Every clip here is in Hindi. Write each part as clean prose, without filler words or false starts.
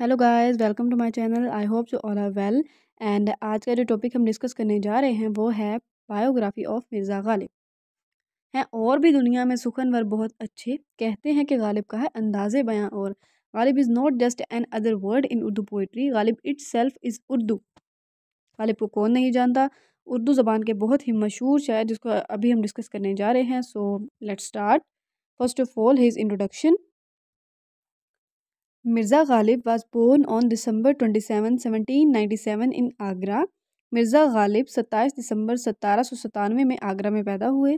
Hello guys, welcome to my channel. I hope you all are well. And आज का जो टॉपिक हम डिस्कस करने जा रहे हैं वो है बायोग्राफी ऑफ मिर्ज़ा गालिब। हैं और भी दुनिया में सुखनवर बहुत अच्छे, कहते हैं कि गालिब का है अंदाज़े बयां। और Ghalib is not just an other word in Urdu poetry, Ghalib it self is Urdu. Ghalib को कौन नहीं जानता। उर्दू ज़बान के बहुत ही मशहूर शायर जिसको अभी हम डिस्कस करने जा रहे हैं। So let's start. First of all his introduction. Mirza Ghalib was born on December 27, 1797 in Agra. Mirza Ghalib 27 दिसंबर 1797 में आगरा में पैदा हुए।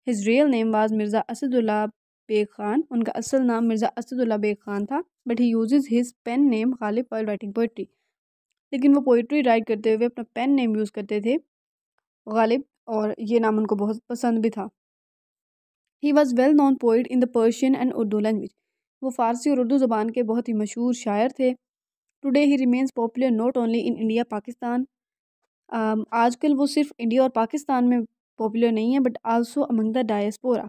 His real name was Mirza Asadullah Beg Khan. उनका असल नाम मिर्ज़ा असदुल्ला बेग खान था, but he uses his pen name Ghalib while writing poetry. लेकिन वो पोइट्री राइट करते हुए अपना पेन नेम यूज़ करते थे गालिब, और ये नाम उनको बहुत पसंद भी था। He was well known poet in the Persian and Urdu language. वो फ़ारसी और उर्दू ज़बान के बहुत ही मशहूर शायर थे। Today he remains popular not only in India Pakistan. आजकल वो सिर्फ इंडिया और पाकिस्तान में पॉपुलर नहीं है, but also among the diaspora.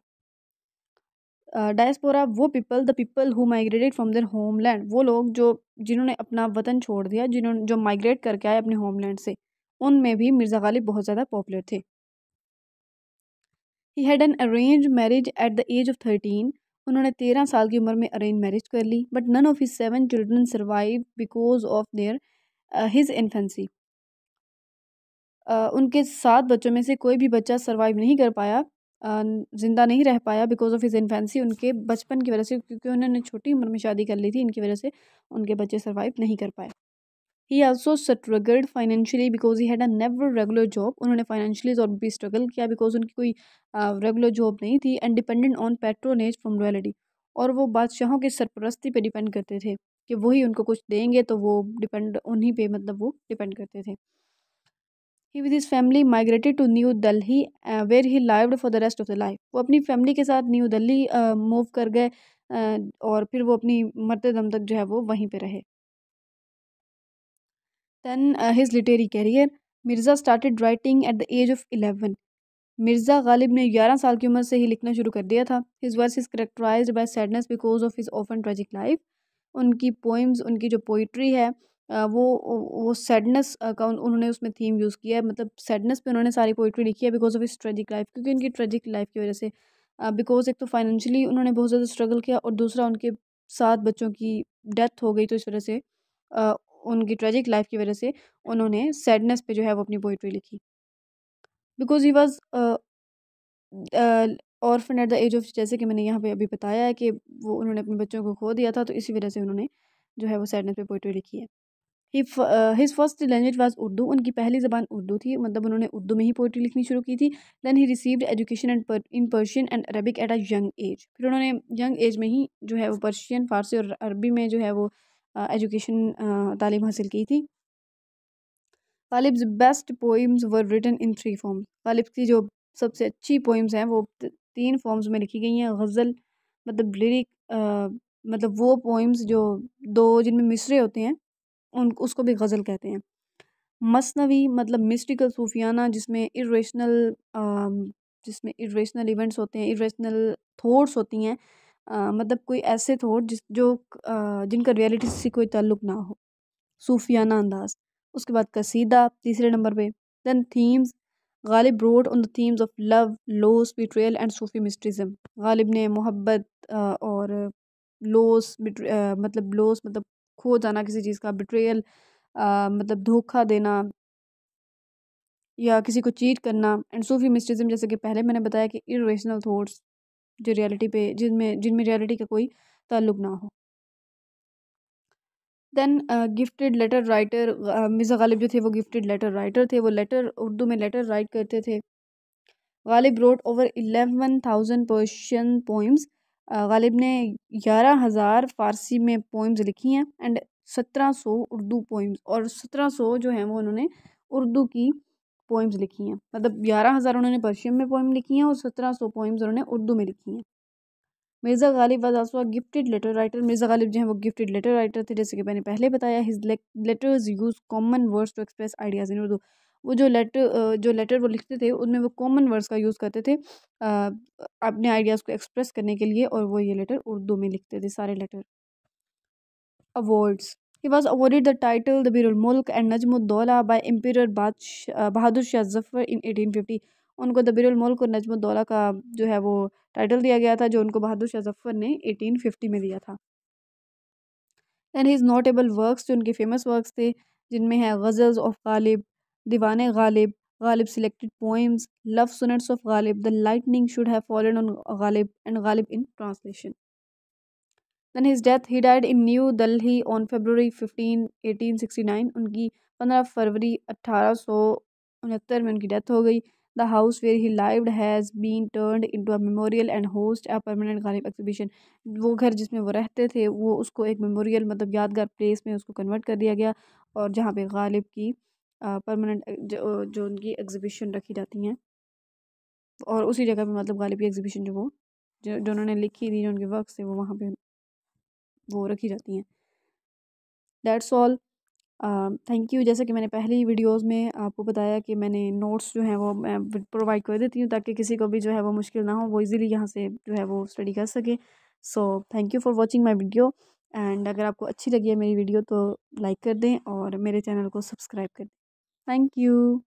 Diaspora वो people, the people who migrated from their homeland, वो लोग जो जिन्होंने अपना वतन छोड़ दिया, जिन्होंने जो माइग्रेट करके आए अपने होमलैंड से, उनमें भी मिर्ज़ा गालिब बहुत ज़्यादा पॉपुलर थे। He had an arrange marriage at the age of 13। उन्होंने 13 साल की उम्र में अरेंज मैरिज कर ली, but none of his 7 children survive because of their his infancy. उनके 7 बच्चों में से कोई भी बच्चा सर्वाइव नहीं कर पाया, ज़िंदा नहीं रह पाया बिकॉज ऑफ हिज इन्फेंसी, उनके बचपन की वजह से, क्योंकि उन्होंने छोटी उम्र में शादी कर ली थी। इनकी वजह से उनके बच्चे सर्वाइव नहीं कर पाए। ही also struggled financially because he had a never regular job. उन्होंने फाइनेंशियली और भी स्ट्रगल किया बिकॉज उनकी कोई रेगुलर जॉब नहीं थी। And dependent on patronage from royalty, और वो बादशाहों की सरपरस्ती पे डिपेंड करते थे कि वही उनको कुछ देंगे, तो वो डिपेंड उन्हीं पे, मतलब वो डिपेंड करते थे। He with his family migrated to New Delhi where he lived for the rest of the life. वो अपनी फैमिली के साथ न्यू दिल्ली मूव कर गए, और फिर वो अपनी मरते दम तक जो है वो वहीं पे रहे। Then his literary career. Mirza started writing at the age of 11. Mirza Ghalib ने 11 साल की उम्र से ही लिखना शुरू कर दिया था। His verse is characterized by sadness because of his often tragic life. उनकी पोइम्स, उनकी जो पोइट्री है, वो सैडनेस का उन्होंने उसमें थीम यूज़ किया है। मतलब सैडनेस पे उन्होंने सारी पोइट्री लिखी है because of his tragic life, क्योंकि उनकी ट्रेजिक लाइफ की वजह से, बिकॉज एक तो फाइनेंशियली उन्होंने बहुत ज़्यादा स्ट्रगल किया, और दूसरा उनके 7 बच्चों की डेथ हो गई, तो इस वजह से अ, उनकी ट्रेजिक लाइफ की वजह से उन्होंने सैडनेस पे जो है वो अपनी पोइट्री लिखी। Because he was orphan at the age of, जैसे कि मैंने यहाँ पे अभी बताया है कि वो उन्होंने अपने बच्चों को खो दिया था, तो इसी वजह से उन्होंने जो है वो सैडनेस पे पोइट्री लिखी है। His first language was Urdu. उनकी पहली ज़बान उर्दू थी, मतलब उन्होंने उर्दू में ही पोइट्री लिखनी शुरू की थी। Then he received education in Persian and Arabic at a young age. फिर उन्होंने यंग एज में ही जो है वो पर्शियन, फारसी और अरबी में जो है वो एजुकेशन तालीम हासिल की थी। Ghalib's best poems were written in 3 forms. Ghalib की जो सबसे अच्छी पोइम्स हैं वो 3 फॉर्म्स में लिखी गई हैं। गज़ल मतलब लिरिक, मतलब वो पोइम्स जो दो जिनमें मिसरे होते हैं, उन उसको भी गज़ल कहते हैं। मसनवी मतलब मिस्टिकल सूफियाना, जिसमें इरेशनल इवेंट्स होते हैं, इरेशनल थॉट्स होती हैं, मतलब कोई ऐसे थॉट जिनका रियलिटी से कोई ताल्लुक़ ना हो, सूफियाना अंदाज। उसके बाद कसीदा तीसरे नंबर पे। Then themes. Ghalib wrote on the themes of love, loss, betrayal and Sufi mysticism. Ghalib ने मोहब्बत और मतलब लॉस मतलब खो जाना किसी चीज़ का, बिट्रेयल मतलब धोखा देना या किसी को चीट करना, एंड सूफी मिस्टिज्म जैसे कि पहले मैंने बताया कि इरेशनल थॉट्स जो रियलिटी पे, जिनमें जिनमें रियलिटी का कोई ताल्लुक ना हो। Then gifted letter writer. Mirza Ghalib जो थे वो गिफ्टेड लेटर राइटर थे। वो लेटर उर्दू में लेटर राइट करते थे। Ghalib wrote over 11,000 Persian poems. Ghalib ने 11,000 फ़ारसी में पोइम्स लिखी हैं, एंड 1700 उर्दू पोइम्स, और 1700 जो हैं वो उन्होंने उर्दू की पोइम्स लिखी हैं। मतलब 11,000 उन्होंने पर्शियन में पोइम लिखी हैं, और 1700 पोइम्स उन्होंने उर्दू में लिखी हैं। Mirza Ghalib was also a gifted letter writer. Mirza Ghalib जो हैं वो गिफ्टेड लेटर राइटर थे, जैसे कि मैंने पहले बताया। His letters use common words to express ideas in Urdu. वो जो लेटर वो लिखते थे उनमें वो कॉमन वर्ड्स का यूज़ करते थे अपने आइडियाज़ को एक्सप्रेस करने के लिए, और वो ये लेटर उर्दू में लिखते थे सारे letter. Awards. He was awarded the title the Birul Mulk and Najmud-Dawla by Emperor Bahadur Shah Zafar in 1850। उनको द बिरुल मुल्क और नजमुद्दौला का जो है वो टाइटल दिया गया था, जो उनको बहादुर शाह जफर ने 1850 में दिया था। एंड हिज नोटेबल वर्क्स, जो उनके फेमस वर्क्स थे, जिनमें है गज़ल्स ऑफ गालिब, दीवाने Ghalib, Ghalib selected poems, love sonnets of Ghalib, the lightning should have fallen on Ghalib and Ghalib in translation. Then his death, he died in New Delhi on February 15, 1869। उनकी 15 फरवरी 1869 में उनकी डेथ हो गई। The house where he lived has been turned into a memorial and host a permanent Ghalib exhibition. वो घर जिसमें वो रहते थे वो उसको एक मेमोरियल मतलब यादगार प्लेस में उसको कन्वर्ट कर दिया गया, और जहाँ पे गालिब की परमानेंट जो उनकी एग्जीबिशन रखी जाती हैं, और उसी जगह पे मतलब गालिब की एग्जीबिशन जो उन्होंने लिखी थी, जो उनके वर्क्स थे, वो वहाँ पे वो रखी जाती हैं। That's all. Thank you. जैसे कि मैंने पहली वीडियोस में आपको बताया कि मैंने नोट्स जो हैं वो मैं प्रोवाइड कर देती हूँ, ताकि किसी को भी जो है वो मुश्किल ना हो, वो इजीली यहाँ से जो है वो स्टडी कर सके। So thank you for watching my video. And अगर आपको अच्छी लगी है मेरी वीडियो तो लाइक कर दें और मेरे चैनल को सब्सक्राइब कर दें। Thank you.